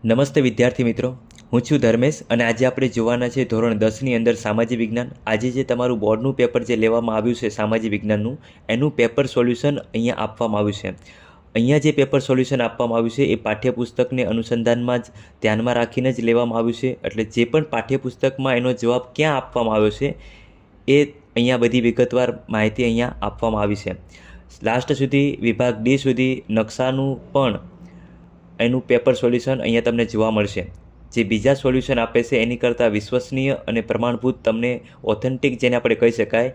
નમસ્તે વિદ્યાર્થી મિત્રો, હું છું ધર્મેશ અને આજે આપણે જોવાના છે ધોરણ 10ની અંદર સામાજિક વિજ્ઞાન. આજે જે તમારું બોર્ડનું પેપર જે લેવામાં આવ્યું છે સામાજિક વિજ્ઞાનનું, એનું પેપર સોલ્યુશન અહીંયા આપવામાં આવ્યું છે. અહીંયા જે પેપર સોલ્યુશન આપવામાં આવ્યું છે એ પાઠ્યપુસ્તકને અનુસંધાનમાં જ ધ્યાનમાં રાખીને જ લેવામાં આવ્યું છે. એટલે જે પણ પાઠ્યપુસ્તકમાં એનો જવાબ ક્યાં આપવામાં આવ્યો છે એ અહીંયા બધી વિગતવાર માહિતી અહીંયા આપવામાં આવી છે. લાસ્ટ સુધી વિભાગ ડી સુધી નકશાનું પણ એનું પેપર સોલ્યુશન અહીંયા તમને જોવા મળશે. જે બીજા સોલ્યુશન આપે છે એની કરતાં વિશ્વસનીય અને પ્રમાણભૂત, તમને ઓથેન્ટિક જેને આપણે કહી શકાય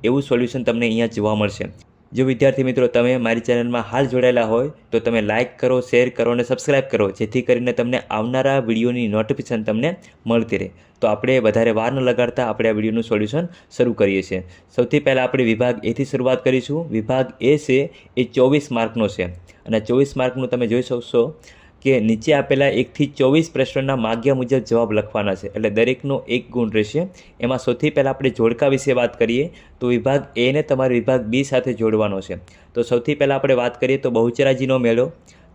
એવું સોલ્યુશન તમને અહીંયા જોવા મળશે. જો વિદ્યાર્થી મિત્રો તમે મારી ચેનલમાં હાલ જોડાયેલા હોય તો તમે લાઇક કરો, શેર કરો અને સબસ્ક્રાઈબ કરો, જેથી કરીને તમને આવનારા વિડીયોની નોટિફિકેશન તમને મળતી રહે. તો આપણે વધારે વાર ન લગાડતા આપણે આ વિડીયોનું સોલ્યુશન શરૂ કરીએ છીએ. સૌથી પહેલાં આપણે વિભાગ એથી શરૂઆત કરીશું. વિભાગ એ છે એ 24 માર્કનો છે અને 24 માર્કનું તમે જોઈ શકશો કે નીચે આપેલા 1 થી 24 પ્રશ્નોના માગ્યા મુજબ જવાબ લખવાના છે. એટલે દરેકનો 1 ગુણ રહેશે. એમાં સૌથી પહેલાં આપણે જોડકા વિશે વાત કરીએ તો વિભાગ એને તમારે વિભાગ બી સાથે જોડવાનો છે. તો સૌથી પહેલાં આપણે વાત કરીએ તો બહુચરાજીનો મેળો,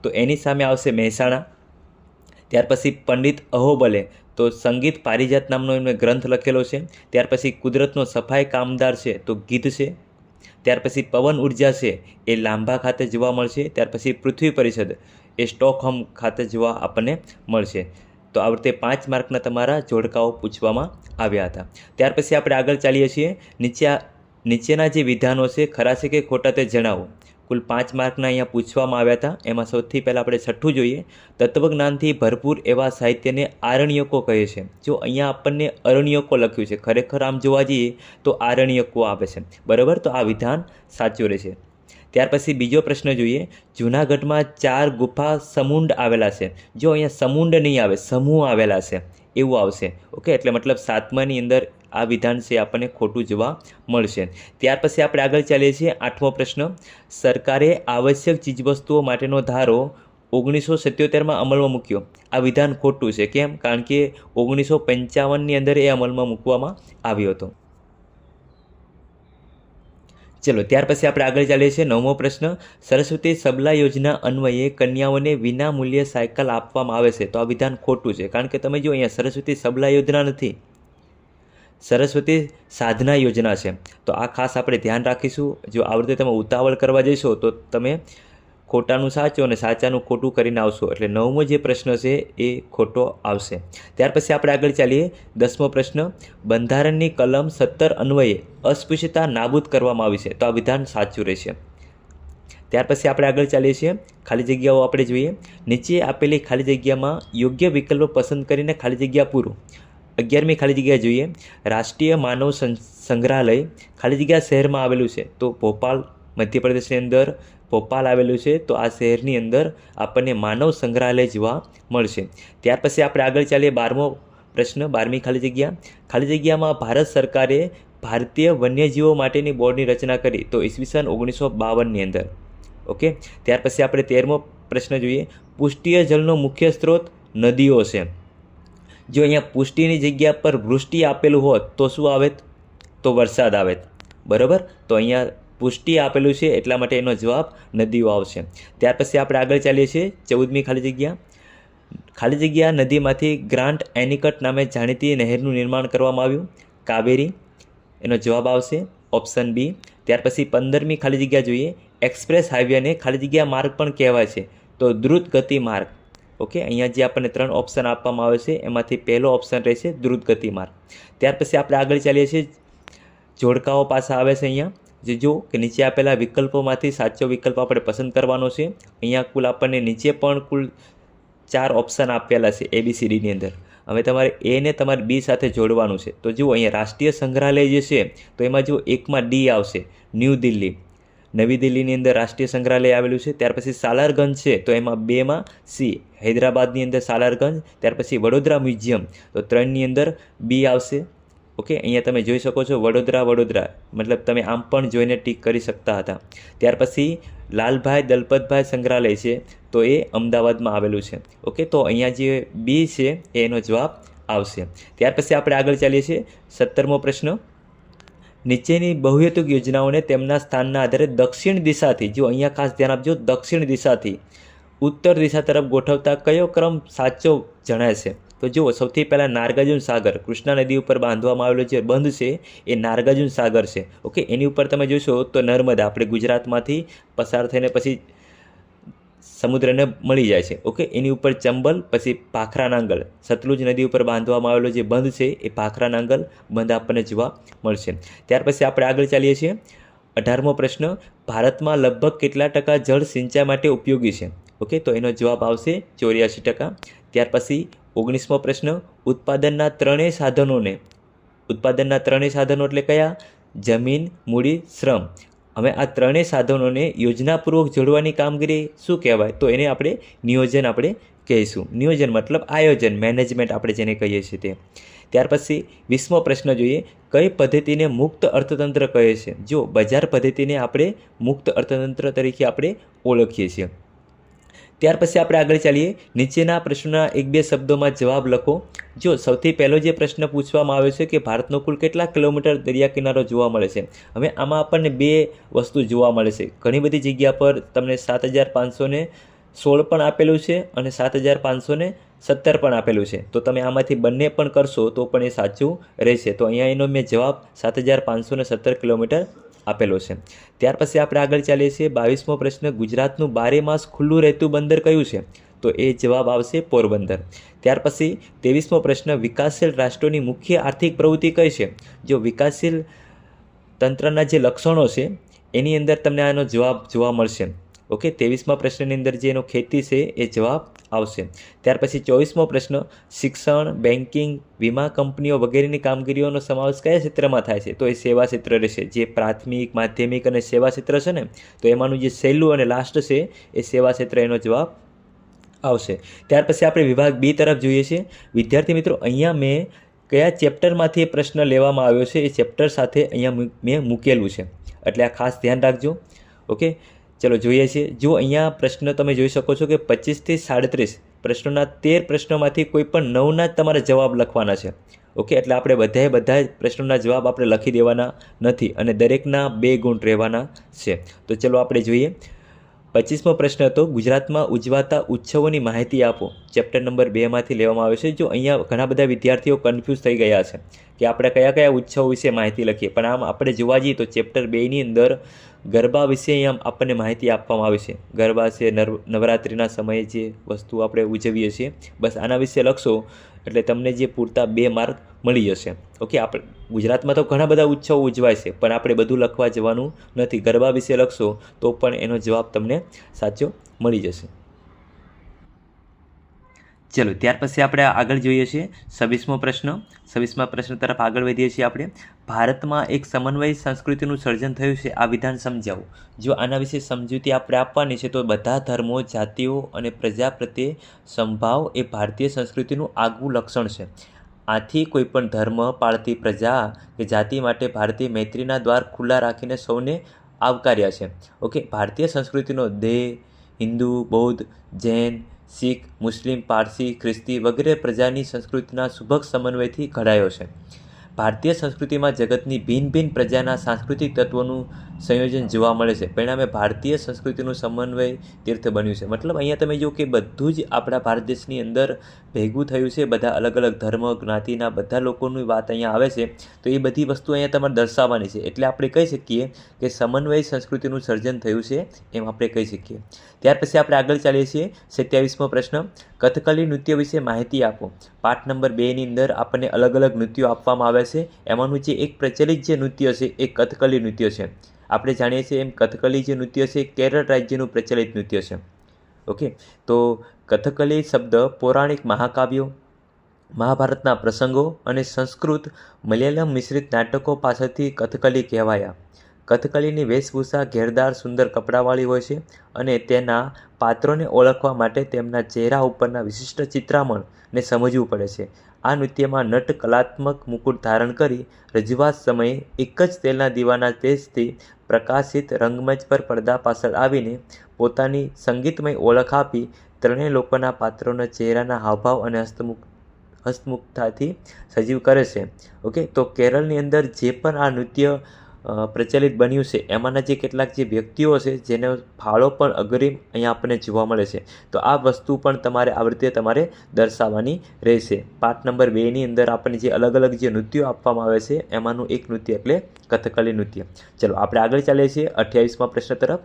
તો એની સામે આવશે મહેસાણા. ત્યાર પછી પંડિત અહોબલે તો સંગીત પારિજાત નામનો એમને ગ્રંથ લખેલો છે. ત્યાર પછી કુદરતનો સફાઈ કામદાર છે તો ગીધ છે. ત્યાર પછી પવન ઉર્જા છે એ લાંભા ખાતે જોવા મળશે. ત્યાર પછી પૃથ્વી પરિષદ એ સ્ટોકહોમ ખાતે જોવા આપણને મળશે. તો આ રીતે 5 માર્કના તમારા જોડકાઓ પૂછવામાં આવ્યા હતા. ત્યાર પછી આપણે આગળ ચાલીએ છીએ. નીચેના જે વિધાનો છે ખરા છે કે ખોટા તે જણાવો. કુલ 5 માર્કના અહીંયા પૂછવામાં આવ્યા હતા. એમાં સૌથી પહેલાં આપણે છઠ્ઠું જોઈએ. તત્વજ્ઞાનથી ભરપૂર એવા સાહિત્યને આરણ્યકો કહે છે. જો અહીંયા આપણને અરણ્યકો લખ્યું છે, ખરેખર આમ જોવા જઈએ તો આરણ્યકો આવે છે, બરાબર. તો આ વિધાન સાચું રહેશે. ત્યાર પછી બીજો પ્રશ્ન જોઈએ. જૂનાગઢમાં 4 ગુફા સમુંડ આવેલા છે. જો અહીંયા સમુંડ નહીં આવે, સમૂહ આવેલા છે એવું આવશે. ઓકે, એટલે મતલબ 7માની અંદર આ વિધાન છે આપણને ખોટું જોવા મળશે. ત્યાર પછી આપણે આગળ ચાલીએ છીએ. 8મો પ્રશ્ન. સરકારે આવશ્યક ચીજવસ્તુઓ માટેનો ધારો 1977માં અમલમાં મૂક્યો. આ વિધાન ખોટું છે. કેમ? કારણ કે 1955ની અંદર એ અમલમાં મૂકવામાં આવ્યો હતો. ચલો, ત્યાર પછી આપણે આગળ ચાલીએ છીએ. 9મો પ્રશ્ન. સરસ્વતી સબલા યોજના અન્વયે કન્યાઓને વિના મૂલ્યે સાયકલ આપવામાં આવે છે. તો આ વિધાન ખોટું છે. કારણ કે તમે જો અહીંયા સરસ્વતી સબલા યોજના નથી, સરસ્વતી સાધના યોજના છે. તો આ ખાસ આપણે ધ્યાન રાખીશું. જો આ રીતે તમે ઉતાવળ કરવા જઈશો તો તમે ખોટાનું સાચું અને સાચાનું ખોટું કરીને આવશો. એટલે 9મો જે પ્રશ્ન છે એ ખોટો આવશે. ત્યાર પછી આપણે આગળ ચાલીએ. 10મો પ્રશ્ન. બંધારણની કલમ 17 અન્વયે અસ્પૃશ્યતા નાબૂદ કરવામાં આવી છે. તો આ વિધાન સાચું રહેશે. ત્યાર પછી આપણે આગળ ચાલીએ છીએ. ખાલી જગ્યાઓ આપણે જોઈએ. નીચે આપેલી ખાલી જગ્યામાં યોગ્ય વિકલ્પો પસંદ કરીને ખાલી જગ્યા પૂરું. 11મી ખાલી જગ્યા જોઈએ. રાષ્ટ્રીય માનવ સંગ્રહાલય ખાલી જગ્યા શહેરમાં આવેલું છે. તો ભોપાલ, મધ્યપ્રદેશની અંદર ભોપાલ આવેલું છે. તો આ શહેરની અંદર આપણને માનવ સંગ્રહાલય જોવા મળશે. ત્યાર પછી આપણે આગળ ચાલીએ. 12મો પ્રશ્ન, 12મી ખાલી જગ્યા. ખાલી જગ્યામાં ભારત સરકારે ભારતીય વન્યજીવો માટેની બોર્ડની રચના કરી. તો ઈસવીસન 1952ની અંદર. ઓકે, ત્યાર પછી આપણે 13મો પ્રશ્ન જોઈએ. પુષ્ટિય જળનો મુખ્ય સ્ત્રોત નદીઓ છે. જો અહીંયા પુષ્ટિની જગ્યા પર વૃષ્ટિ આપેલું હોત તો શું આવે? તો વરસાદ આવે, બરાબર. તો અહીંયા પુષ્ટિ આપેલું છે એટલા માટે એનો જવાબ નદીઓ આવશે. ત્યાર પછી આપણે આગળ ચાલીએ છીએ. 14મી ખાલી જગ્યા. ખાલી જગ્યા નદીમાંથી ગ્રાન્ટ એનિકટ નામે જાણીતી નહેરનું નિર્માણ કરવામાં આવ્યું. કાવેરી, એનો જવાબ આવશે ઓપ્શન બી. ત્યાર પછી 15મી ખાલી જગ્યા જોઈએ. એક્સપ્રેસ હાઈવેને ખાલી જગ્યા માર્ગ પણ કહેવાય છે. તો દ્રુત ગતિ માર્ગ. ઓકે, અહીંયા જે આપણને 3 ઓપ્શન આપવામાં આવે છે એમાંથી પહેલો ઓપ્શન રહેશે દ્રુત ગતિ માર્ગ. ત્યાર પછી આપણે આગળ ચાલીએ છીએ. જોડકાઓ પાછા આવે છે અહીંયા. જે જો કે નીચે આપેલા વિકલ્પોમાંથી સાચો વિકલ્પ આપણે પસંદ કરવાનો છે. અહીંયા કુલ આપણને નીચે પણ કુલ 4 ઓપ્શન આપેલા છે ABCDની અંદર. હવે તમારે એ ને તમારે બી સાથે જોડવાનું છે. તો જુઓ અહીંયા રાષ્ટ્રીય સંગ્રહાલય જે છે તો એમાં જો એકમાં ડી આવશે, ન્યૂ દિલ્હી, નવી દિલ્હીની અંદર રાષ્ટ્રીય સંગ્રહાલય આવેલું છે. ત્યાર પછી સાલારગંજ છે તો એમાં 2માં સી, હૈદરાબાદની અંદર સાલારગંજ. ત્યાર પછી વડોદરા મ્યુઝિયમ તો 3ની અંદર બી આવશે. ઓકે, અહીંયા તમે જોઈ શકો છો વડોદરા, મતલબ તમે આમ પણ જોઈને ટીક કરી શકતા હતા. ત્યાર પછી લાલભાઈ દલપતભાઈ સંગ્રહાલય છે તો એ અમદાવાદમાં આવેલું છે. ઓકે, તો અહીંયા જે બી છે એનો જવાબ આવશે. ત્યાર પછી આપણે આગળ ચાલીએ છીએ. 17મો પ્રશ્ન. નીચેની બહુહેતુક યોજનાઓને તેમના સ્થાનના આધારે દક્ષિણ દિશાથી, જો અહીંયા ખાસ ધ્યાન આપજો, દક્ષિણ દિશાથી ઉત્તર દિશા તરફ ગોઠવતા કયો ક્રમ સાચો જણાય છે? તો જુઓ, સૌથી પહેલાં નાગાર્જુન સાગર કૃષ્ણા નદી ઉપર બાંધવામાં આવેલો જે બંધ છે એ નાગાર્જુન સાગર છે. ઓકે, એની ઉપર તમે જોશો તો નર્મદા આપણે ગુજરાતમાંથી પસાર થઈને પછી સમુદ્રને મળી જાય છે. ઓકે, એની ઉપર ચંબલ, પછી ભાખરા નાંગલ સતલુજ નદી ઉપર બાંધવામાં આવેલો જે બંધ છે એ ભાખરા નાંગલ બંધ આપણને જોવા મળશે. ત્યાર પછી આપણે આગળ ચાલીએ છીએ. 18મો પ્રશ્ન, ભારતમાં લગભગ કેટલા ટકા જળ સિંચાઈ માટે ઉપયોગી છે? ઓકે, તો એનો જવાબ આવશે 84%. ત્યાર પછી 19મો પ્રશ્ન, ઉત્પાદનના ત્રણેય સાધનો એટલે કયા? જમીન, મૂડી, શ્રમ. હવે આ ત્રણેય સાધનોને યોજનાપૂર્વક જોડવાની કામગીરી શું કહેવાય? તો એને આપણે નિયોજન કહીશું. નિયોજન મતલબ આયોજન, મેનેજમેન્ટ આપણે જેને કહીએ છીએ તે. ત્યાર પછી 20મો પ્રશ્ન જોઈએ, કઈ પદ્ધતિને મુક્ત અર્થતંત્ર કહે છે? જો બજાર પદ્ધતિને આપણે મુક્ત અર્થતંત્ર તરીકે આપણે ઓળખીએ છીએ. ત્યાર પછી આપણે આગળ ચાલીએ. નીચેના પ્રશ્નના 1-2 શબ્દોમાં જવાબ લખો. જો સૌથી પહેલો જે પ્રશ્ન પૂછવામાં આવ્યો છે કે ભારતનો કુલ કેટલા કિલોમીટર દરિયા કિનારો જોવા મળે છે? હવે આમાં આપણને 2 વસ્તુ જોવા મળે છે. ઘણી બધી જગ્યા પર તમને 7,516 પણ આપેલું છે અને 7,517 પણ આપેલું છે. તો તમે આમાંથી બંને પણ કરશો તો પણ એ સાચું રહેશે. તો અહીંયા એનો મેં જવાબ 7,517 કિલોમીટર આપેલો છે. ત્યાર પછી આપણે આગળ ચાલીએ છીએ. 22મો પ્રશ્ન, ગુજરાતનું 12 માસ ખુલ્લું રહેતું બંદર કયું છે? તો એ જવાબ આવશે પોરબંદર. ત્યાર પછી 23મો પ્રશ્ન, વિકાસશીલ રાષ્ટ્રોની મુખ્ય આર્થિક પ્રવૃત્તિ કઈ છે? જો વિકાસશીલ તંત્રના જે લક્ષણો છે એની અંદર તમને આનો જવાબ જોવા મળશે. ઓકે, 23મા પ્રશ્નની અંદર જે એનો ખેતી છે એ જવાબ આવશે. ત્યાર પછી 24મો પ્રશ્ન, શિક્ષણ, બેન્કિંગ, વીમા કંપનીઓ વગેરેની કામગીરીઓનો સમાવેશ કયા ક્ષેત્રમાં થાય છે? તો એ સેવા ક્ષેત્ર રહેશે. જે પ્રાથમિક, માધ્યમિક અને સેવા ક્ષેત્ર છે ને, તો એમાંનું જે છેલ્લું અને લાસ્ટ છે એ સેવા ક્ષેત્ર એનો જવાબ આવશે. ત્યાર પછી આપણે વિભાગ બી તરફ જોઈએ છીએ. વિદ્યાર્થી મિત્રો, અહીંયા મેં કયા ચેપ્ટરમાંથી એ પ્રશ્ન લેવામાં આવ્યો છે એ ચેપ્ટર સાથે અહીંયા મેં મૂકેલું છે, એટલે આ ખાસ ધ્યાન રાખજો. ઓકે, ચલો જોઈએ છીએ. જો અહીંયા પ્રશ્ન તમે જોઈ શકો છો કે 25 થી 37 પ્રશ્નોના 13 પ્રશ્નોમાંથી કોઈ પણ 9ના જ તમારે જવાબ લખવાના છે. ઓકે, એટલે આપણે બધા જ પ્રશ્નોના જવાબ આપણે લખી દેવાના નથી અને દરેકના 2 ગુણ રહેવાના છે. તો ચલો આપણે જોઈએ. 25મો પ્રશ્ન હતો, ગુજરાતમાં ઉજવાતા ઉત્સવોની માહિતી આપો. ચેપ્ટર નંબર 2માંથી લેવામાં આવ્યો છે. જો અહીંયા ઘણા બધા વિદ્યાર્થીઓ કન્ફ્યુઝ થઈ ગયા છે કે આપણે કયા ઉત્સવ વિશે માહિતી લખીએ, પણ આમ આપણે જોવા જઈએ તો ચેપ્ટર 2ની અંદર ગરબા વિશે અહીંયા આપણને માહિતી આપવામાં આવી છે. ગરબા છે, નવરાત્રિના સમયે જે વસ્તુ આપણે ઉજવીએ છીએ, બસ આના વિશે લખશો એટલે તમને જે પૂરતા 2 માર્ક મળી જશે. ઓકે, આપણે ગુજરાતમાં તો ઘણા બધા ઉત્સવો ઉજવાય છે, પણ આપણે બધું લખવા જવાનું નથી. ગરબા વિશે લખશો તો પણ એનો જવાબ તમને સાચો મળી જશે. ચલો, ત્યાર પછી આપણે આગળ જોઈએ છીએ 26મો પ્રશ્ન. 26મા પ્રશ્ન તરફ આગળ વધીએ છીએ આપણે. ભારતમાં એક સમન્વયી સંસ્કૃતિનું સર્જન થયું છે, આ વિધાન સમજાવો. જો આના વિશે સમજૂતી આપણે આપવાની છે તો બધા ધર્મો, જાતિઓ અને પ્રજા પ્રત્યે સમભાવ એ ભારતીય સંસ્કૃતિનું આગવું લક્ષણ છે. આથી કોઈપણ ધર્મ પાળતી પ્રજા કે જાતિ માટે ભારતીય મૈત્રીના દ્વાર ખુલ્લા રાખીને સૌને આવકાર્યા છે. ઓકે, ભારતીય સંસ્કૃતિનો દેહ હિન્દુ, બૌદ્ધ, જૈન, શીખ, મુસ્લિમ, પારસી, ખ્રિસ્તી વગેરે પ્રજાની સંસ્કૃતિના સુભગ સમન્વયથી ઘડાયો છે. ભારતીય સંસ્કૃતિમાં જગતની ભિન્ન ભિન્ન પ્રજાના સાંસ્કૃતિક તત્વોનું સંયોજન જોવા મળે છે. પરિણામે ભારતીય સંસ્કૃતિનું સમન્વય તીર્થ બન્યું છે. મતલબ અહીંયા તમે જો કે બધું જ આપણા ભારત દેશની અંદર ભેગું થયું છે. બધા અલગ અલગ ધર્મ, જ્ઞાતિના બધા લોકોની વાત અહીંયા આવે છે. તો એ બધી વસ્તુ અહીંયા તમારે દર્શાવવાની છે. એટલે આપણે કહી શકીએ કે સમન્વય સંસ્કૃતિનું સર્જન થયું છે, એમ આપણે કહી શકીએ. ત્યાર પછી આપણે આગળ ચાલીએ છીએ. 27મો પ્રશ્ન, કથકલી નૃત્ય વિશે માહિતી આપો. પાઠ નંબર 2ની અંદર આપણને અલગ અલગ નૃત્યો આપવામાં આવ્યા છે. એમાંનું જે એક પ્રચલિત જે નૃત્ય છે એ કથકલી નૃત્ય છે. આપણે જાણીએ છીએ એમ કથકલી જે નૃત્ય છે કેરળ રાજ્યનું પ્રચલિત નૃત્ય છે. ઓકે, તો કથકલી શબ્દ પૌરાણિક મહાકાવ્યો, મહાભારતના પ્રસંગો અને સંસ્કૃત મલયાલમ મિશ્રિત નાટકો પાછળથી કથકલી કહેવાયા. કથકલીની વેશભૂષા ઘેરદાર સુંદર કપડાવાળી હોય છે અને તેના પાત્રોને ઓળખવા માટે તેમના ચહેરા ઉપરના વિશિષ્ટ ચિત્રામણને સમજવું પડે છે. આ નૃત્યમાં નટ કલાત્મક મુકુટ ધારણ કરી રજૂઆત સમયે એક જ તેલના દીવાના તેજથી પ્રકાશિત રંગમંચ પર પડદા પાછળ આવીને પોતાની સંગીતમય ઓળખ આપી ત્રણેય લોકોના પાત્રોના ચહેરાના હાવભાવ અને હસ્તમુખતાથી સજીવ કરે છે. ઓકે, તો કેરળની અંદર જે પણ આ નૃત્ય પ્રચલિત બન્યું છે એમાંના જે કેટલાક જે વ્યક્તિઓ છે જેનો ફાળો પણ અગ્રીમ અહીંયા આપણને જોવા મળે છે, તો આ વસ્તુ પણ તમારે આવી રીતે તમારે દર્શાવવાની રહેશે. પાઠ નંબર 2ની અંદર આપણને જે અલગ અલગ જે નૃત્યો આપવામાં આવે છે એમાંનું એક નૃત્ય એટલે કથકલી નૃત્ય. ચલો આપણે આગળ ચાલીએ છીએ 28મા પ્રશ્ન તરફ.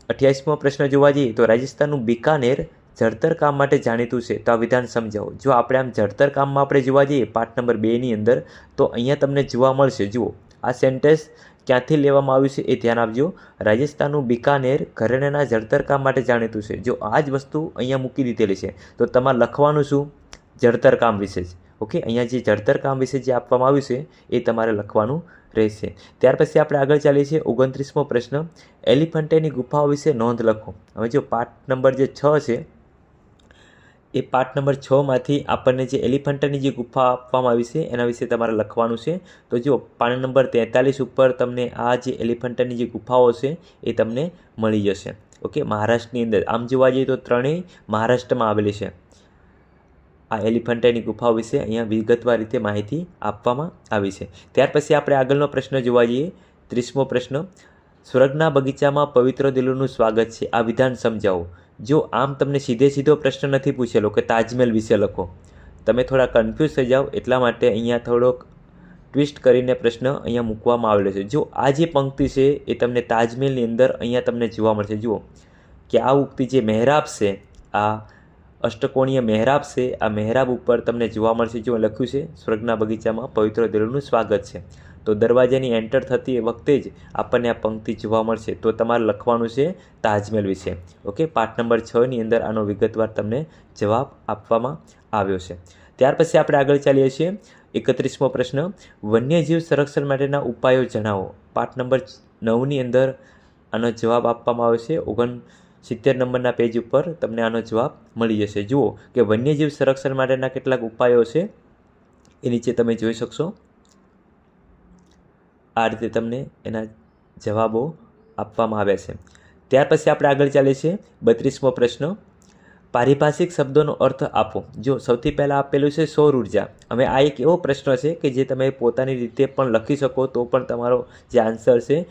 28મો પ્રશ્ન જોવા જઈએ તો રાજસ્થાનનું બિકાનેર જળતર કામ માટે જાણીતું છે, તો આ વિધાન સમજાવો. જો આપણે આમ જળતર કામમાં આપણે જોવા જઈએ પાઠ નંબર 2ની અંદર, તો અહીંયા તમને જોવા મળશે, જુઓ આ સેન્ટેન્સ ક્યાંથી લેવામાં આવ્યું છે એ ધ્યાન આપજો. રાજસ્થાનનું બિકાનેર ઘરેણાના જળતર કામ માટે જાણીતું છે. જો આ જ વસ્તુ અહીંયા મૂકી દીધેલી છે તો તમારે લખવાનું શું? જળતર કામ વિશે જ. ઓકે, અહીંયા જે જળતર કામ વિશે જે આપવામાં આવ્યું છે એ તમારે લખવાનું રહેશે. ત્યાર પછી આપણે આગળ ચાલીએ છીએ 29મો પ્રશ્ન. એલિફન્ટેની ગુફાઓ વિશે નોંધ લખો. હવે જો પાઠ નંબર જે 6 છે એ પાઠ નંબર 6માંથી આપણને જે એલિફન્ટાની જે ગુફા આપવામાં આવી છે એના વિશે તમારે લખવાનું છે. તો જો પાના નંબર 43 ઉપર તમને આ જે એલિફન્ટાની જે ગુફાઓ છે એ તમને મળી જશે. ઓકે, મહારાષ્ટ્રની અંદર આમ જોવા જઈએ તો ત્રણેય મહારાષ્ટ્રમાં આવેલી છે. આ એલિફન્ટાની ગુફાઓ વિશે અહીંયા વિગતવાર રીતે માહિતી આપવામાં આવી છે. ત્યાર પછી આપણે આગળનો પ્રશ્ન જોવા જઈએ 30મો પ્રશ્ન. સ્વર્ગના બગીચામાં પવિત્ર દિલોનું સ્વાગત છે, આ વિધાન સમજાવો. જો આમ તમને સીધો પ્રશ્ન નથી પૂછેલો કે તાજમહેલ વિશે લખો, તમે થોડા કન્ફ્યુઝ થઈ જાઓ એટલા માટે અહીંયા થોડોક ટ્વિસ્ટ કરીને પ્રશ્ન અહીંયા મૂકવામાં આવેલો છે. જો આ જે પંક્તિ છે એ તમને તાજમહેલની અંદર અહીંયા તમને જોવા મળશે. જુઓ કે આ ઉક્તિ જે મહેરાબ છે, આ અષ્ટકોણીય મહેરાબ છે, આ મહેરાબ ઉપર તમને જોવા મળશે. જો લખ્યું છે સ્વર્ગના બગીચામાં પવિત્ર દિલોનું સ્વાગત છે, તો દરવાજાની એન્ટર થતી વખતે જ આપણને આ પંક્તિ જોવા મળશે. તો તમારે લખવાનું છે તાજમહેલ વિશે. ઓકે, પાઠ નંબર 6ની અંદર આનો વિગતવાર તમને જવાબ આપવામાં આવ્યો છે. ત્યાર પછી આપણે આગળ ચાલીએ છીએ 31મો પ્રશ્ન. વન્યજીવ સંરક્ષણ માટેના ઉપાયો જણાવો. પાઠ નંબર 9ની અંદર આનો જવાબ આપવામાં આવ્યો છે. 69 નંબરના પેજ ઉપર તમને આનો જવાબ મળી જશે. જુઓ કે વન્યજીવ સંરક્ષણ માટેના કેટલાક ઉપાયો છે એ નીચે તમે જોઈ શકશો. આ રીતે તમને એના જવાબો આપવામાં આવ્યા છે. ત્યાર પછી આપણે આગળ ચાલીએ છીએ 32મો પ્રશ્ન. પારિભાષિક શબ્દોનો અર્થ આપો. જો સૌથી પહેલાં આપેલું છે સૌર ઉર્જા. હવે આ એક એવો પ્રશ્ન છે કે જે તમે પોતાની રીતે પણ લખી શકો તો પણ તમારો જે આન્સર છે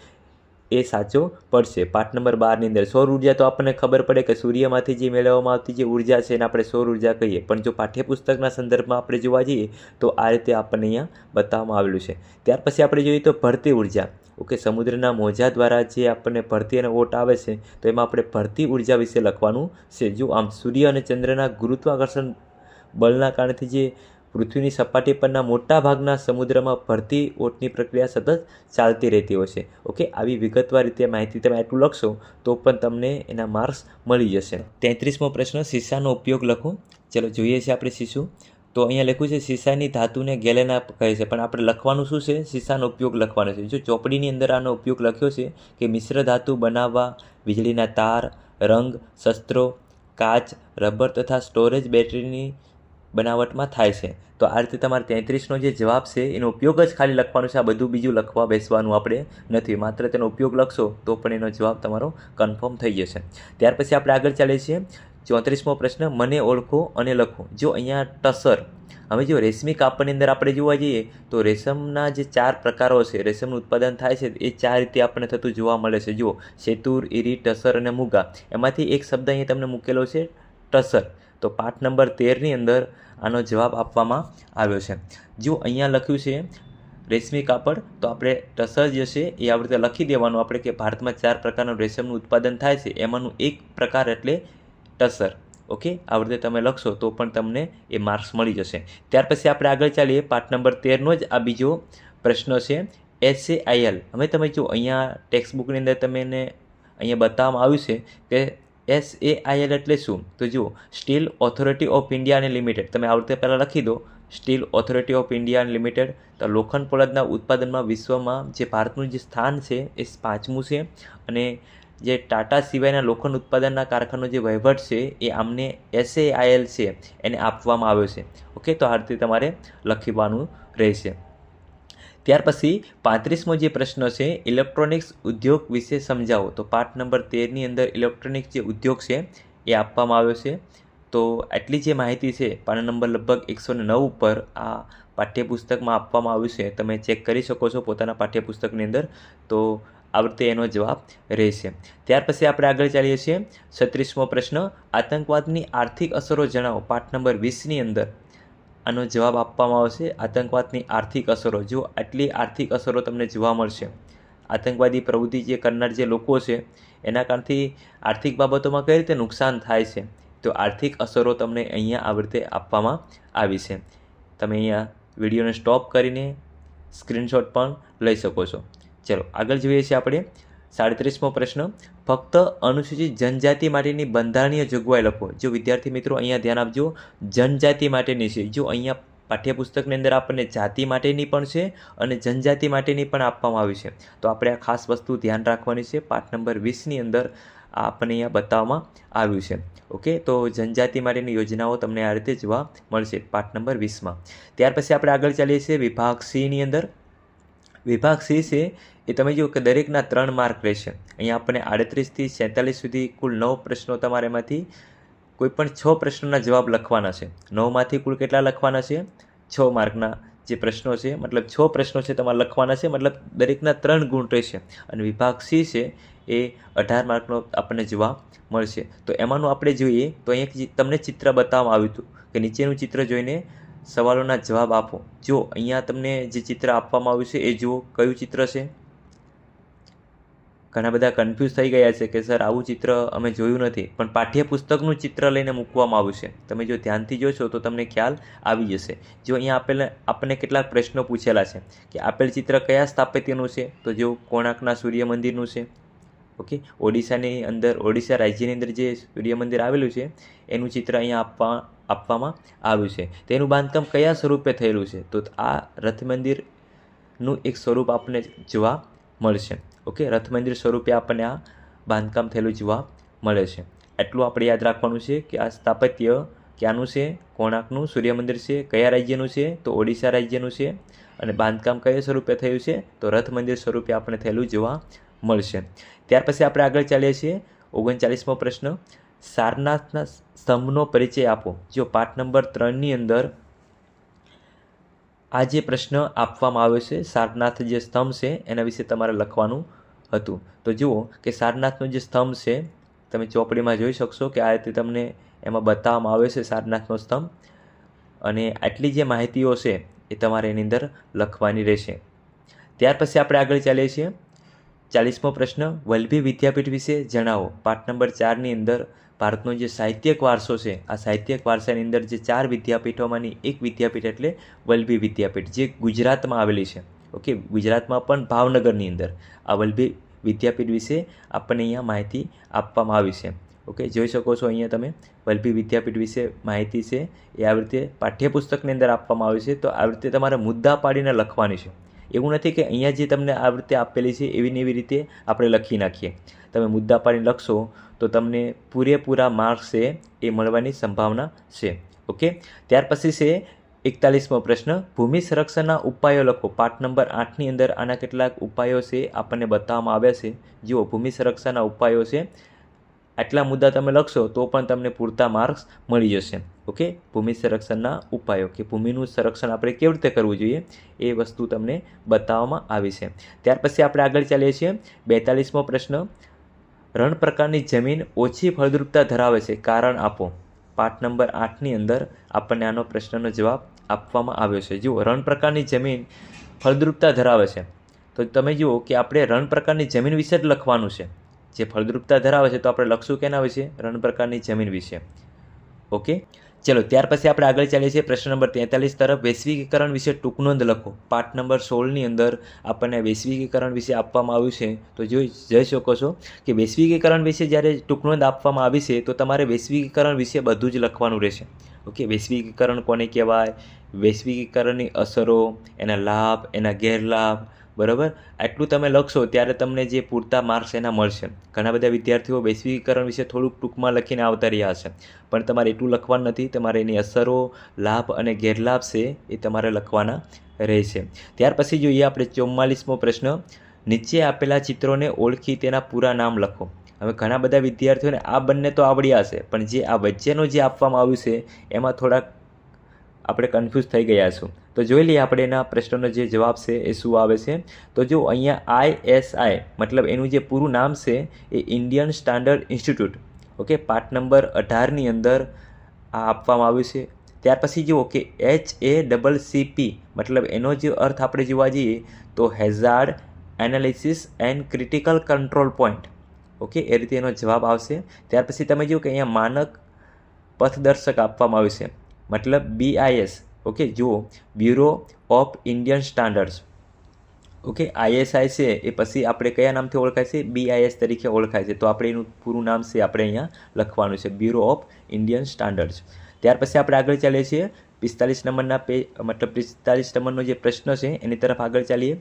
એ સાચો પડશે. પાઠ નંબર 12ની અંદર સૌર ઉર્જા તો આપણને ખબર પડે કે સૂર્યમાંથી જે મેળવવામાં આવતી જે ઉર્જા છે એને આપણે સૌર ઉર્જા કહીએ, પણ જો પાઠ્યપુસ્તકના સંદર્ભમાં આપણે જોવા જઈએ તો આ રીતે આપણને અહીંયા બતાવવામાં આવેલું છે. ત્યાર પછી આપણે જોઈએ તો ભરતી ઉર્જા. ઓકે, સમુદ્રના મોજા દ્વારા જે આપણને ભરતી અને ઓટ આવે છે તો એમાં આપણે ભરતી ઉર્જા વિશે લખવાનું છે. જો આમ સૂર્ય અને ચંદ્રના ગુરુત્વાકર્ષણ બળના કારણથી જે પૃથ્વીની સપાટી પરના મોટા ભાગના સમુદ્રમાં ભરતી ઓટની પ્રક્રિયા સતત ચાલતી રહેતી હોય છે. ઓકે, આવી વિગતવાર રીતે માહિતી તમે આટલું લખશો તો પણ તમને એના માર્ક્સ મળી જશે. 33મો પ્રશ્ન. શીશાનો ઉપયોગ લખો. ચલો જોઈએ છીએ આપણે શીશું. તો અહીંયા લખ્યું છે શીશાની ધાતુને ગેલેના કહે છે, પણ આપણે લખવાનું શું છે? શીશાનો ઉપયોગ લખવાનો છે. જો ચોપડીની અંદર આનો ઉપયોગ લખ્યો છે કે મિશ્ર ધાતુ બનાવવા વીજળીના તાર, રંગ, શસ્ત્રો, કાચ, રબર તથા સ્ટોરેજ બેટરીની બનાવટમાં થાય છે. તો આ રીતે તમારે 33નો જે જવાબ છે એનો ઉપયોગ જ ખાલી લખવાનો છે. આ બધું બીજું લખવા બેસવાનું આપણે નથી, માત્ર તેનો ઉપયોગ લખશો તો પણ એનો જવાબ તમારો કન્ફર્મ થઈ જશે. ત્યાર પછી આપણે આગળ ચાલીએ છીએ 34મો પ્રશ્ન. મને ઓળખો અને લખો. જો અહીંયા ટસર. હવે જો રેશમી કાપડની અંદર આપણે જોવા જઈએ તો રેશમના જે 4 પ્રકારો છે, રેશમનું ઉત્પાદન થાય છે એ 4 રીતે આપણને થતું જોવા મળે છે. જુઓ શેતુર, ઈરી, ટસર અને મુગા. એમાંથી એક શબ્દ અહીંયા તમને મૂકેલો છે ટસર. તો પાઠ નંબર 13ની અંદર આનો જવાબ આપવામાં આવ્યો છે. જો અહીંયા લખ્યું છે રેશમી કાપડ, તો આપણે ટસર જે છે એ આ રીતે લખી દેવાનું આપણે કે ભારતમાં 4 પ્રકારનું રેશમનું ઉત્પાદન થાય છે એમાંનું એક પ્રકાર એટલે ટસર. ઓકે, આ રીતે તમે લખશો તો પણ તમને એ માર્ક્સ મળી જશે. ત્યાર પછી આપણે આગળ ચાલીએ. પાઠ નંબર 13નો જ આ બીજો પ્રશ્ન છે SAIL. હવે તમે જો અહીંયા ટેક્સ્ટ બુકની અંદર તમને અહીંયા બતાવવામાં આવ્યું છે કે SAIL એટલે શું? તો જુઓ steel authority of India limited. તમે આ રીતે પહેલાં લખી દો steel authority of India limited. તો લોખંડ પોલાદના ઉત્પાદનમાં વિશ્વમાં જે ભારતનું જે સ્થાન છે એ 5મું છે, અને જે ટાટા સિવાયના લોખંડ ઉત્પાદનના કારખાનાનો જે વહીવટ છે એ આમને SAIL છે એને આપવામાં આવ્યો છે. ઓકે, તો આ રીતે તમારે લખવાનું રહેશે. ત્યાર પછી 35મો જે પ્રશ્ન છે ઇલેક્ટ્રોનિક્સ ઉદ્યોગ વિશે સમજાવો. તો પાઠ નંબર 13ની અંદર ઇલેક્ટ્રોનિક્સ જે ઉદ્યોગ છે એ આપવામાં આવ્યો છે. તો આટલી જે માહિતી છે પાના નંબર લગભગ 109 ઉપર આ પાઠ્યપુસ્તકમાં આપવામાં આવ્યું છે, તમે ચેક કરી શકો છો પોતાના પાઠ્યપુસ્તકની અંદર, તો આ વખતે એનો જવાબ રહેશે. ત્યાર પછી આપણે આગળ ચાલીએ છીએ. 36મો પ્રશ્ન, આતંકવાદની આર્થિક અસરો જણાવો. પાઠ નંબર 20ની અંદર આનો જવાબ આપવામાં આવશે. આતંકવાદની આર્થિક અસરો, જો આટલી આર્થિક અસરો તમને જોવા મળશે. આતંકવાદી પ્રવૃત્તિ જે કરનાર જે લોકો છે એના કારણથી આર્થિક બાબતોમાં કઈ રીતે નુકસાન થાય છે, તો આર્થિક અસરો તમને અહીંયા આ રીતે આપવામાં આવી છે. તમે અહીંયા વિડીયોને સ્ટોપ કરીને સ્ક્રીનશોટ પણ લઈ શકો છો. ચલો આગળ જોઈએ છીએ આપણે 37મો પ્રશ્ન, ફક્ત અનુસૂચિત જનજાતિ માટેની બંધારણીય જોગવાઈ લખો. જો વિદ્યાર્થી મિત્રો અહીંયા ધ્યાન આપજો, જનજાતિ માટેની છે. જો અહીંયા પાઠ્યપુસ્તકની અંદર આપણને જાતિ માટેની પણ છે અને જનજાતિ માટેની પણ આપવામાં આવી છે, તો આપણે આ ખાસ વસ્તુ ધ્યાન રાખવાની છે. પાઠ નંબર 20ની અંદર આપણને અહીંયા બતાવવામાં આવ્યું છે. ઓકે, તો જનજાતિ માટેની યોજનાઓ તમને આ રીતે જોવા મળશે પાઠ નંબર 20માં. ત્યાર પછી આપણે આગળ ચાલીએ છીએ વિભાગ Cની અંદર. વિભાગ C છે એ તમે જુઓ કે દરેકના 3 માર્ક રહેશે. અહીંયા આપણને 38થી 46 સુધી કુલ 9 પ્રશ્નો, તમારે એમાંથી કોઈ પણ 6 પ્રશ્નોના જવાબ લખવાના છે. 9માંથી કુલ કેટલા લખવાના છે? 6 માર્કના જે પ્રશ્નો છે, મતલબ 6 પ્રશ્નો છે તમારે લખવાના છે, મતલબ દરેકના 3 ગુણ રહેશે. અને વિભાગ C છે એ 18 માર્કનો આપણને જોવા મળશે. તો એમાંનું આપણે જોઈએ તો અહીંયા તમને ચિત્ર બતાવવામાં આવ્યું હતું કે નીચેનું ચિત્ર જોઈને સવાલોના જવાબ આપો. જો અહીંયા તમને જે ચિત્ર આપવામાં આવ્યું છે એ જુઓ, કયું ચિત્ર છે? ઘણા બધા કન્ફ્યુઝ થઈ ગયા છે કે સર આવું ચિત્ર અમે જોયું નથી, પણ પાઠ્યપુસ્તકનું ચિત્ર લઈને મૂકવામાં આવ્યું છે. તમે જો ધ્યાનથી જોશો તો તમને ખ્યાલ આવી જશે. જો અહીંયા આપણને કેટલાક પ્રશ્નો પૂછેલા છે કે આપેલ ચિત્ર કયા સ્થાપત્યનું છે, તો જો કોણાર્કના સૂર્ય મંદિરનું છે. ઓકે, ઓડિશાની અંદર, ઓડિશા રાજ્યની અંદર જે સૂર્ય મંદિર આવેલું છે એનું ચિત્ર અહીંયા આપવામાં આવ્યું છે. તેનું બાંધકામ કયા સ્વરૂપે થયેલું છે, તો આ રથ મંદિરનું એક સ્વરૂપ આપણને જોવા મળશે. ઓકે, રથ મંદિર સ્વરૂપે આપણને આ બાંધકામ થયેલું જોવા મળે છે. એટલું આપણે યાદ રાખવાનું છે કે આ સ્થાપત્ય ક્યાંનું છે? કોણાર્કનું સૂર્ય મંદિર છે. કયા રાજ્યનું છે? તો ઓડિશા રાજ્યનું છે. અને બાંધકામ કયા સ્વરૂપે થયું છે? તો રથ મંદિર સ્વરૂપે આપણને થયેલું જોવા મળશે. ત્યાર પછી આપણે આગળ ચાલીએ છીએ. 39મો પ્રશ્ન, સારનાથના સ્તંભનો પરિચય આપો. જો પાઠ નંબર 3ની અંદર આ જે પ્રશ્ન આપવામાં આવ્યો છે, સારનાથ જે સ્તંભ છે એના વિશે તમારે લખવાનું હતું. તો જુઓ કે સારનાથનો જે સ્તંભ છે, તમે ચોપડીમાં જોઈ શકશો કે આ રીતે તમને એમાં બતાવવામાં આવે છે સારનાથનો સ્તંભ, અને આટલી જે માહિતીઓ છે એ તમારે એની અંદર લખવાની રહેશે. ત્યાર પછી આપણે આગળ ચાલીએ છીએ. 40મો પ્રશ્ન, વલ્લભી વિદ્યાપીઠ વિશે જણાવો. પાઠ નંબર 4ની અંદર ભારતનો જે સાહિત્યિક વારસો છે, આ સાહિત્યિક વારસાની અંદર જે 4 વિદ્યાપીઠોમાંની એક વિદ્યાપીઠ એટલે વલ્લભી વિદ્યાપીઠ, જે ગુજરાતમાં આવેલી છે. ઓકે, ગુજરાતમાં પણ ભાવનગરની અંદર આ વલ્લભી વિદ્યાપીઠ વિશે આપણને અહીંયા માહિતી આપવામાં આવી છે. ઓકે, જોઈ શકો છો અહીંયા તમે વલ્લભી વિદ્યાપીઠ વિશે માહિતી છે એ આવી રીતે પાઠ્યપુસ્તકની અંદર આપવામાં આવી છે. તો આવી રીતે તમારે મુદ્દા પાડીને લખવાની છે. એવું નથી કે અહીંયા જે તમને આવી રીતે આપેલી છે એવી ને એવી રીતે આપણે લખી નાખીએ. તમે મુદ્દા પાડીને લખશો તો તમને પૂરેપૂરા માર્ક્સ છે એ મળવાની સંભાવના છે. ઓકે, ત્યાર પછી છે 41મો પ્રશ્ન, ભૂમિ સંરક્ષણના ઉપાયો લખો. પાઠ નંબર 8ની અંદર આના કેટલાક ઉપાયો છે આપણને બતાવવામાં આવ્યા છે. જુઓ, ભૂમિ સંરક્ષણના ઉપાયો છે. આટલા મુદ્દા તમે લખશો તો પણ તમને પૂરતા માર્ક્સ મળી જશે. ઓકે, ભૂમિ સંરક્ષણના ઉપાયો, કે ભૂમિનું સંરક્ષણ આપણે કેવી રીતે કરવું જોઈએ એ વસ્તુ તમને બતાવવામાં આવી છે. ત્યાર પછી આપણે આગળ ચાલીએ છીએ. 42મો પ્રશ્ન, રણ પ્રકારની જમીન ઓછી ફળદ્રુપતા ધરાવે છે, કારણ આપો. પાઠ નંબર 8ની અંદર આપણને આનો પ્રશ્નનો જવાબ આપવામાં આવ્યો છે. જુઓ, રણ પ્રકારની જમીન ફળદ્રુપતા ધરાવે છે, તો તમે જુઓ કે આપણે રણ પ્રકારની જમીન વિશે જ લખવાનું છે. જે ફળદ્રુપતા ધરાવે છે તો આપણે લખશું કેના વિશે? રણ પ્રકારની જમીન વિશે. ઓકે, ચલો ત્યાર પછી આપણે આગળ ચાલીએ છીએ પ્રશ્ન નંબર 43 તરફ. વૈશ્વિકીકરણ વિશે ટૂંક નોંધ લખો. પાઠ નંબર 16ની અંદર આપણને વૈશ્વિકીકરણ વિશે આપવામાં આવ્યું છે. તો જોઈ શકો છો કે વૈશ્વિકીકરણ વિશે જ્યારે ટૂંક નોંધ આપવામાં આવી છે તો તમારે વૈશ્વિકીકરણ વિશે બધું જ લખવાનું રહેશે. ઓકે, વૈશ્વિકીકરણ કોને કહેવાય, વૈશ્વિકીકરણની અસરો, એના લાભ, એના ગેરલાભ, બરાબર, આટલું તમે લખશો ત્યારે તમને જે પૂરતા માર્ક્સ એના મળશે. ઘણા બધા વિદ્યાર્થીઓ વૈશ્વિકીકરણ વિશે થોડુંક ટૂંકમાં લખીને આવતા રહ્યા હશે, પણ તમારે એટલું લખવાનું નથી. તમારે એની અસરો, લાભ અને ગેરલાભ છે એ તમારે લખવાના રહેશે. ત્યાર પછી જોઈએ આપણે 44મો પ્રશ્ન, નીચે આપેલા ચિત્રોને ઓળખી તેના પૂરા નામ લખો. હવે ઘણા બધા વિદ્યાર્થીઓને આ બંને તો આવડ્યા હશે, પણ જે આ વચ્ચેનું જે આપવામાં આવ્યું છે એમાં થોડાક આપણે કન્ફ્યુઝ થઈ ગયા છું. તો જોઈ લઈએ આપણે એના પ્રશ્નનો જે જવાબ છે એ શું આવે છે. તો જો અહીંયા ISI મતલબ એનું જે પૂરું નામ છે એ ઇન્ડિયન સ્ટાન્ડર્ડ ઇન્સ્ટિટ્યૂટ. ઓકે, પાઠ નંબર 18ની અંદર આ આપવામાં આવ્યું છે. ત્યાર પછી જુઓ કે HACCP મતલબ એનો જે અર્થ આપણે જોવા જઈએ તો hazard analysis and critical control point. Okay, એ રીતે એનો જવાબ આવશે. ત્યાર પછી તમે જુઓ કે અહીંયા માનક પથદર્શક આપવામાં આવ્યું છે મતલબ BIS. ઓકે, જુઓ bureau of Indian standards. Okay, ISI છે એ પછી આપણે કયા નામથી ઓળખાય છે? BIS તરીકે ઓળખાય છે. તો આપણે એનું પૂરું નામ છે આપણે અહીંયા લખવાનું છે, બ્યુરો ઓફ ઇન્ડિયન સ્ટાન્ડર્ડ્સ. ત્યાર પછી આપણે આગળ ચાલીએ છીએ 45 નંબરના મતલબ 45 નંબરનો જે પ્રશ્ન છે એની તરફ આગળ ચાલીએ.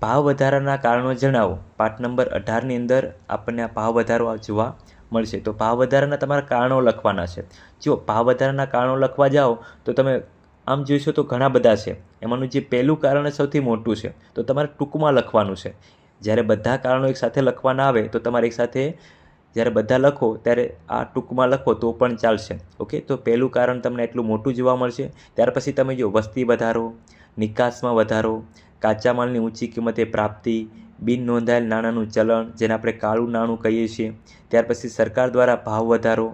ભાવ વધારાના કારણો જણાવો. પાઠ નંબર 18ની અંદર આપણને આ ભાવ વધારો જોવા મળશે. તો ભાવ વધારાના તમારા કારણો લખવાના છે. જો ભાવ વધારાના કારણો લખવા જાઓ તો તમે આમ જોઈશો તો ઘણા બધા છે. એમાંનું જે પહેલું કારણ સૌથી મોટું છે તો તમારે ટૂંકમાં લખવાનું છે. જ્યારે બધા કારણો એકસાથે લખવાના આવે તો તમારે એકસાથે જ્યારે બધા લખો ત્યારે આ ટૂંકમાં લખો તો પણ ચાલશે. ઓકે, તો પહેલું કારણ તમને એટલું મોટું જોવા મળશે. ત્યાર પછી તમે જો વસ્તી વધારો, નિકાસમાં વધારો, કાચા માલની ઊંચી કિંમતે પ્રાપ્તિ, બિન નોંધાયેલ નાણાંનું ચલણ જેને આપણે કાળું નાણું કહીએ છીએ. ત્યાર પછી સરકાર દ્વારા ભાવ વધારો.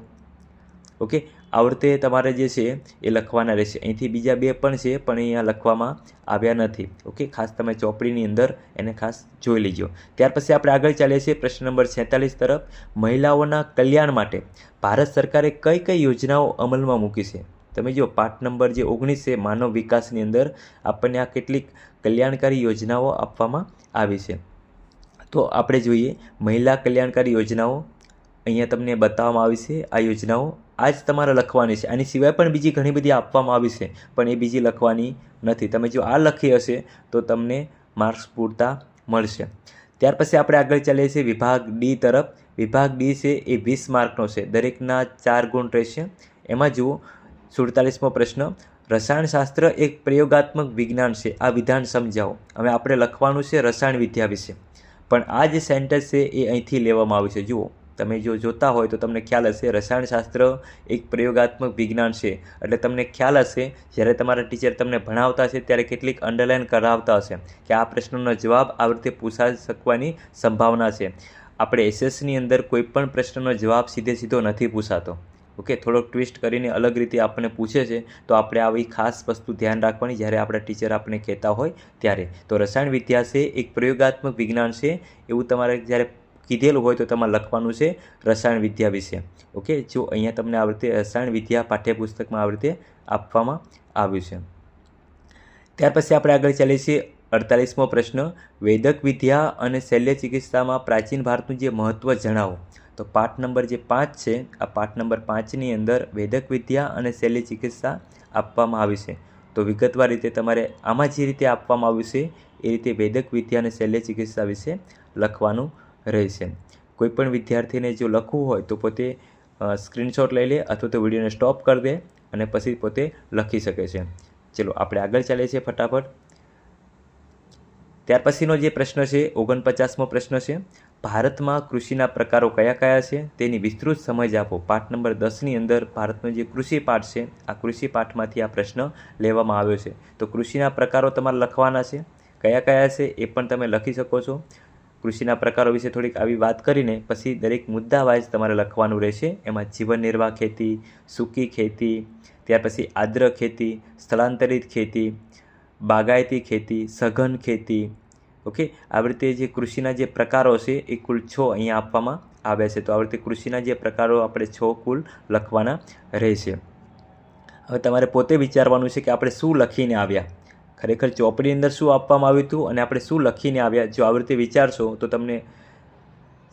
ઓકે, આવડતે તમારે જે છે એ લખવાના રહેશે. અહીંથી બીજા બે પણ છે પણ અહીંયા લખવામાં આવ્યા નથી. ઓકે, ખાસ તમે ચોપડીની અંદર એને ખાસ જોઈ લેજો. ત્યાર પછી આપણે આગળ ચાલીએ છીએ પ્રશ્ન નંબર 46 તરફ. મહિલાઓના કલ્યાણ માટે ભારત સરકારે કઈ કઈ યોજનાઓ અમલમાં મૂકી છે? તમે જો પાઠ નંબર જે 19 છે માનવ વિકાસની અંદર આપણને આ કેટલીક કલ્યાણકારી યોજનાઓ આપવામાં આવી છે. તો આપણે જોઈએ મહિલા કલ્યાણકારી યોજનાઓ અહીંયા તમને બતાવવામાં આવી છે. આ યોજનાઓ આ જ તમારે લખવાની છે. આની સિવાય પણ બીજી ઘણી બધી આપવામાં આવી છે પણ એ બીજી લખવાની નથી. તમે જો આ લખી હશે તો તમને માર્ક્સ પૂરતા મળશે. ત્યાર પછી આપણે આગળ ચાલીએ છીએ વિભાગ D તરફ. વિભાગ D છે એ 20 માર્કનો છે. દરેકના 4 ગુણ રહેશે. એમાં જુઓ 47મો પ્રશ્ન. રસાયણશાસ્ત્ર એક પ્રયોગાત્મક વિજ્ઞાન છે, આ વિધાન સમજાવો. હવે આપણે લખવાનું છે રસાયણ વિદ્યા વિશે પણ આ જે સેન્ટેન્સ છે એ અહીંથી લેવામાં આવ્યું છે. જુઓ તમે જો જોતા હોય તો તમને ખ્યાલ હશે રસાયણશાસ્ત્ર એક પ્રયોગાત્મક વિજ્ઞાન છે એટલે તમને ખ્યાલ હશે જ્યારે તમારા ટીચર તમને ભણાવતા હશે ત્યારે કેટલીક અંડરલાઇન કરાવતા હશે કે આ પ્રશ્નનો જવાબ આ રીતે પૂછાઈ શકવાની સંભાવના છે. આપણે SSની અંદર કોઈ પણ પ્રશ્નનો જવાબ સીધો નથી પૂછાતો. ઓકે, થોડોક ટ્વિસ્ટ કરીને અલગ રીતે આપણને પૂછે છે તો આપણે આવી ખાસ વસ્તુ ધ્યાન રાખવાની જ્યારે આપણા ટીચર આપણને કહેતા હોય ત્યારે. તો રસાયણ વિદ્યા છે એક પ્રયોગાત્મક વિજ્ઞાન છે એવું તમારે જ્યારે કીધેલું હોય તો તમારે લખવાનું છે રસાયણ વિદ્યા વિશે. ઓકે, જો અહીંયા તમને આ રીતે રસાયણ વિદ્યા પાઠ્યપુસ્તકમાં આ રીતે આપવામાં આવ્યું છે. ત્યાર પછી આપણે આગળ ચાલીએ છીએ 48મો પ્રશ્ન. વૈદક વિદ્યા અને શલ્ય ચિકિત્સામાં પ્રાચીન ભારતનું જે મહત્ત્વ જણાવો. તો પાઠ નંબર જે 5 છે આ પાઠ નંબર 5ની અંદર વૈદક વિદ્યા અને શલ્ય ચિકિત્સા આપવામાં આવી છે. તો વિગતવાર રીતે તમારે આમાં જે રીતે આપવામાં આવ્યું છે એ રીતે વૈદક વિદ્યા અને શલ્ય ચિકિત્સા વિશે લખવાનું રહેશે. કોઈપણ વિદ્યાર્થીને જો લખવું હોય તો પોતે સ્ક્રીનશોટ લઈ લે અથવા તો વિડીયોને સ્ટોપ કરી દે અને પછી પોતે લખી શકે છે. ચલો આપણે આગળ ચાલીએ છીએ ફટાફટ. ત્યાર પછીનો જે પ્રશ્ન છે 49મો પ્રશ્ન છે. ભારતમાં કૃષિના પ્રકારો કયા કયા છે તેની વિસ્તૃત સમજ આપો. પાઠ નંબર 10ની અંદર ભારતનો જે કૃષિ પાઠ છે આ કૃષિ પાઠમાંથી આ પ્રશ્ન લેવામાં આવ્યો છે. તો કૃષિના પ્રકારો તમારે લખવાના છે. કયા કયા છે એ પણ તમે લખી શકો છો. કૃષિના પ્રકારો વિશે થોડીક આવી વાત કરીને પછી દરેક મુદ્દા વાઇઝ તમારે લખવાનું રહેશે. એમાં જીવન નિર્વાહ ખેતી, સૂકી ખેતી, ત્યાર પછી આદ્ર ખેતી, સ્થળાંતરિત ખેતી, બાગાયતી ખેતી, સઘન ખેતી. ઓકે, આવી રીતે જે કૃષિના જે પ્રકારો છે એ કુલ 6 અહીંયા આપવામાં આવ્યા છે. તો આવી રીતે કૃષિના જે પ્રકારો આપણે 6 કુલ લખવાના રહેશે. હવે તમારે પોતે વિચારવાનું છે કે આપણે શું લખીને આવ્યા, ખરેખર ચોપડીની અંદર શું આપવામાં આવ્યું હતું અને આપણે શું લખીને આવ્યા. જો આવી રીતે વિચારશો તો તમને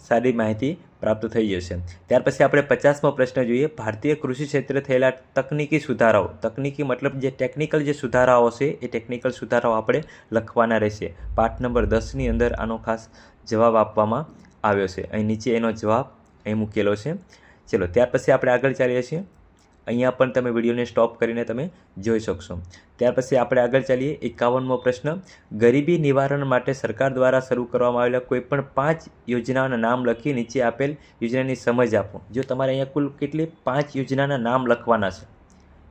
સારી માહિતી પ્રાપ્ત થઈ જશે. ત્યાર પછી આપણે 50મો પ્રશ્ન જોઈએ. ભારતીય કૃષિ ક્ષેત્રે થયેલા તકનીકી સુધારાઓ. તકનીકી મતલબ જે ટેકનિકલ જે સુધારાઓ છે એ ટેકનિકલ સુધારાઓ આપણે લખવાના રહેશે. પાઠ નંબર 10ની અંદર આનો ખાસ જવાબ આપવામાં આવ્યો છે. અહીં નીચે એનો જવાબ અહીં મૂકેલો છે. ચલો ત્યાર પછી આપણે આગળ ચાલીએ છીએ. અહીંયા પણ તમે વિડીયોને સ્ટોપ કરીને તમે જોઈ શકશો. ત્યાર પછી આપણે આગળ ચાલીએ. 51મો પ્રશ્ન. ગરીબી નિવારણ માટે સરકાર દ્વારા શરૂ કરવામાં આવેલા કોઈપણ 5 યોજનાઓના નામ લખી નીચે આપેલ યોજનાની સમજ આપો. જો તમારે અહીંયા કુલ કેટલી 5 યોજનાના નામ લખવાના છે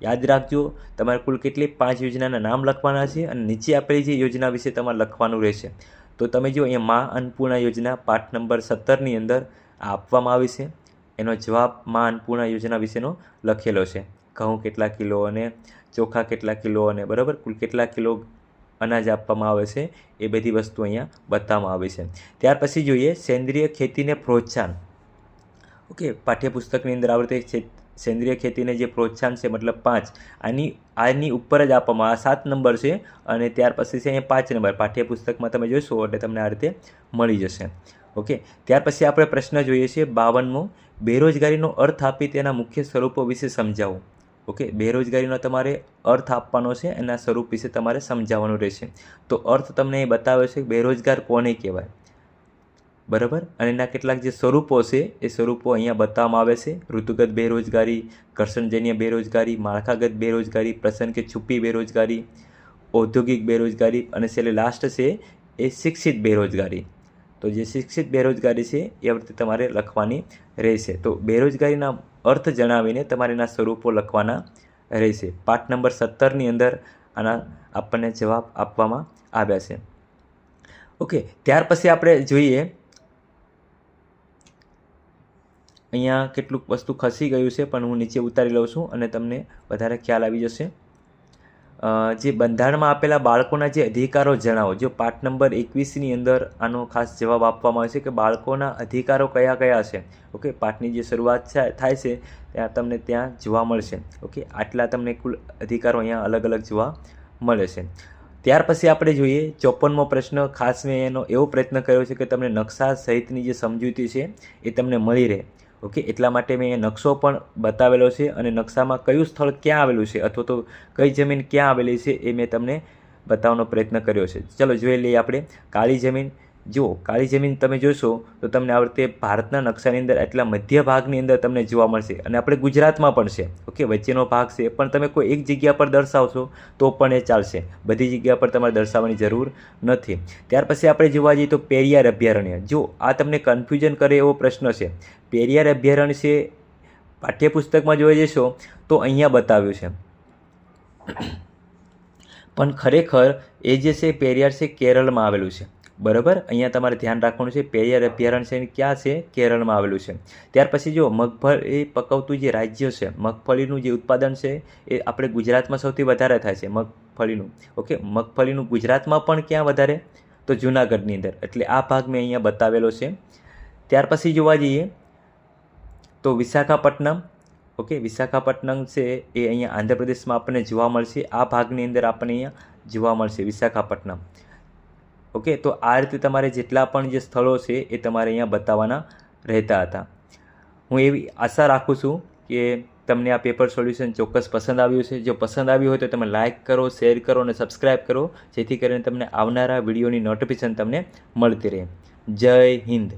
યાદ રાખજો, તમારે કુલ કેટલી 5 યોજનાના નામ લખવાના છે અને નીચે આપેલી જે યોજના વિશે તમારે લખવાનું રહેશે. તો તમે જો અહીંયા મા અન્નપૂર્ણા યોજના પાઠ નંબર 17ની અંદર આપવામાં આવી છે. એનો જવાબ મા અન્નપૂર્ણા યોજના વિશેનો લખેલો છે. ઘઉં કેટલા કિલો અને ચોખા કેટલા કિલો અને બરાબર કુલ કેટલા કિલો અનાજ આપવામાં આવે છે એ બધી વસ્તુ અહીંયા બતાવવામાં આવી છે. ત્યાર પછી જોઈએ સેન્દ્રિય ખેતીને પ્રોત્સાહન. ઓકે, પાઠ્યપુસ્તકની અંદર આવડે છે સેન્દ્રિય ખેતીને જે પ્રોત્સાહન છે મતલબ 5, આની ઉપર જ આપવામાં 7 નંબર છે અને ત્યાર પછી છે અહીંયા 5 નંબર. પાઠ્યપુસ્તકમાં તમે જોશો એટલે તમને આ રીતે મળી જશે. ઓકે, ત્યાર પછી આપણે પ્રશ્ન જોઈએ છીએ 52મો, બેરોજગારીનો અર્થ આપી તેના મુખ્ય સ્વરૂપો વિશે સમજાવો. ઓકે, બેરોજગારીનો તમારે અર્થ આપવાનો છે, એના સ્વરૂપ વિશે તમારે સમજાવવાનું રહેશે. તો અર્થ તમને એ બતાવે છે કે બેરોજગાર કોને કહેવાય, બરાબર, અને એના કેટલાક જે સ્વરૂપો છે એ સ્વરૂપો અહીંયા બતાવવામાં આવે છે. ઋતુગત બેરોજગારી, ઘર્ષણજન્ય બેરોજગારી, માળખાગત બેરોજગારી, પ્રસન્ન કે છુપી બેરોજગારી, ઔદ્યોગિક બેરોજગારી અને છેલ્લે લાસ્ટ છે એ શિક્ષિત બેરોજગારી. તો જે શિક્ષિત બેરોજગારી છે એ વખતે તમારે લખવાની રહેશે. તો બેરોજગારીના અર્થ જણાવીને તમારે એના સ્વરૂપો લખવાના રહેશે. પાઠ નંબર 17ની અંદર આના આપણને જવાબ આપવામાં આવ્યા છે. ઓકે, ત્યાર પછી આપણે જોઈએ અહીંયા કેટલુંક વસ્તુ ખસી ગયું છે પણ હું નીચે ઉતારી લઉં છું અને તમને વધારે ખ્યાલ આવી જશે. જે બંધારણમાં આપેલા બાળકોના જે અધિકારો જણાવો. જો પાઠ નંબર 21ની અંદર આનો ખાસ જવાબ આપવામાં આવે છે કે બાળકોના અધિકારો કયા કયા છે. ઓકે, પાઠની જે શરૂઆત થાય છે ત્યાં તમને ત્યાં જોવા મળશે. ઓકે, આટલા તમને કુલ અધિકારો અહીંયા અલગ અલગ જોવા મળે છે. ત્યાર પછી આપણે જોઈએ 54મો પ્રશ્ન. ખાસ મેં એનો એવો પ્રયત્ન કર્યો છે કે તમને નકશા સહિતની જે સમજૂતી છે એ તમને મળી રહે. ઓકે, એટલા માટે મેં નકશો પણ બતાવેલો છે અને નકશામાં કયું સ્થળ ક્યાં આવેલું છે અથવા તો કઈ જમીન ક્યાં આવેલી છે એ મેં તમને બતાવવાનો પ્રયત્ન કર્યો છે. ચલો જોઈ લઈએ આપણે કાળી જમીન. જો કાળી જમીન તમે જોશો તો તમને આ રીતે ભારતના નકશાની અંદર એટલા મધ્ય ભાગની અંદર તમને જોવા મળશે અને આપણે ગુજરાતમાં પણ છે. ઓકે, વચ્ચેનો ભાગ છે પણ તમે કોઈ એક જગ્યા પર દર્શાવશો તો પણ એ ચાલશે, બધી જગ્યા પર તમારે દર્શાવવાની જરૂર નથી. ત્યાર પછી આપણે જોવા જઈએ તો પેરિયાર અભયારણ્ય. જો આ તમને કન્ફ્યુઝન કરે એવો પ્રશ્ન છે. પેરિયાર અભયારણ્ય છે પાઠ્યપુસ્તકમાં જોઈ જશો તો અહીંયા બતાવ્યું છે પણ ખરેખર એ જે છે પેરિયાર છે કેરળમાં આવેલું છે. બરાબર, અહીંયા તમારે ધ્યાન રાખવાનું છે. પેરિયાર અભયારણ્ય છે ક્યાં છે? કેરળમાં આવેલું છે. ત્યાર પછી જો મગફળી પકવતું જે રાજ્ય છે, મગફળીનું જે ઉત્પાદન છે એ આપણે ગુજરાતમાં સૌથી વધારે થાય છે મગફળીનું. ઓકે, મગફળીનું ગુજરાતમાં પણ ક્યાં વધારે? તો જૂનાગઢની અંદર. એટલે આ ભાગ મેં અહીંયા બતાવેલો છે. ત્યાર પછી જોવા જઈએ તો વિશાખાપટ્ટનમ. ઓકે, વિશાખાપટ્ટનમ છે એ અહીંયા આંધ્રપ્રદેશમાં આપણને જોવા મળશે. આ ભાગની અંદર આપણને અહીંયા જોવા મળશે વિશાખાપટ્ટનમ. ઓકે, તો આ રીતે તમારે જેટલા પણ જે સ્થળો છે એ તમારે અહીંયા બતાવવાના રહેતા હતા. હું એવી આશા રાખું છું કે તમને આ પેપર સોલ્યુશન ચોક્કસ પસંદ આવ્યું છે. જો પસંદ આવ્યું હોય તો તમે લાઇક કરો, શેર કરો અને સબસ્ક્રાઈબ કરો, જેથી કરીને તમને આવનારા વિડીયોની નોટિફિકેશન તમને મળતી રહે. જય હિન્દ.